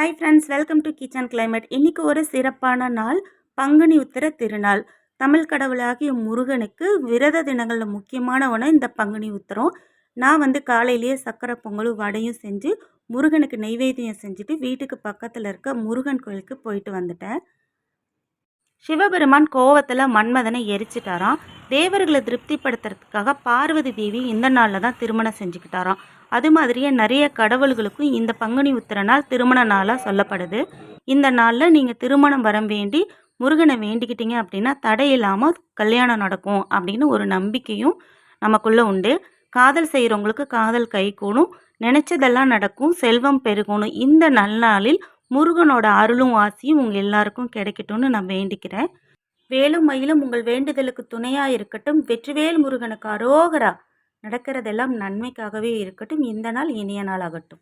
Hi friends, welcome to kitchen climate. இன்றைக்கி ஒரு சிறப்பான நாள், பங்குனி உத்திர திருநாள். தமிழ் கடவுளாகிய முருகனுக்கு விரத தினங்களில் முக்கியமான ஒன்று இந்த பங்குனி உத்திரம். நான் காலையிலேயே சக்கரை பொங்கலும் வடையும் செஞ்சு முருகனுக்கு நெய்வேத்தியம் செஞ்சுட்டு வீட்டுக்கு பக்கத்தில் இருக்க முருகன் கோயிலுக்கு போயிட்டு வந்துட்டேன். சிவபெருமான் கோவத்தில் மன்மதனை எரிச்சிட்டாராம். தேவர்களை திருப்திப்படுத்துறதுக்காக பார்வதி தேவி இந்த நாளில் தான் திருமணம் செஞ்சுக்கிட்டாராம். அது மாதிரியே நிறைய கடவுள்களுக்கும் இந்த பங்குனி உத்திர நாள் திருமண நாளாக சொல்லப்படுது. இந்த நாளில் நீங்கள் திருமணம் வரம் வேண்டி முருகனை வேண்டிக்கிட்டீங்க அப்படின்னா தடையில்லாமல் கல்யாணம் நடக்கும் அப்படின்னு ஒரு நம்பிக்கையும் நமக்குள்ளே உண்டு. காதல் செய்கிறவங்களுக்கு காதல் கை கூடும், நினச்சதெல்லாம் நடக்கும், செல்வம் பெருகணும். இந்த நல்நாளில் முருகனோட அருளும் ஆசியும் உங்கள் எல்லாருக்கும் கிடைக்கட்டும்னு நான் வேண்டிக்கிறேன். வேலும் மயிலும் உங்கள் வேண்டுதலுக்கு துணையாக இருக்கட்டும். வெற்றிவேல் முருகனுக்கு அரோகரா. நடக்கிறதெல்லாம் நன்மைக்காகவே இருக்கட்டும். இந்த நாள் இனிய நாள் ஆகட்டும்.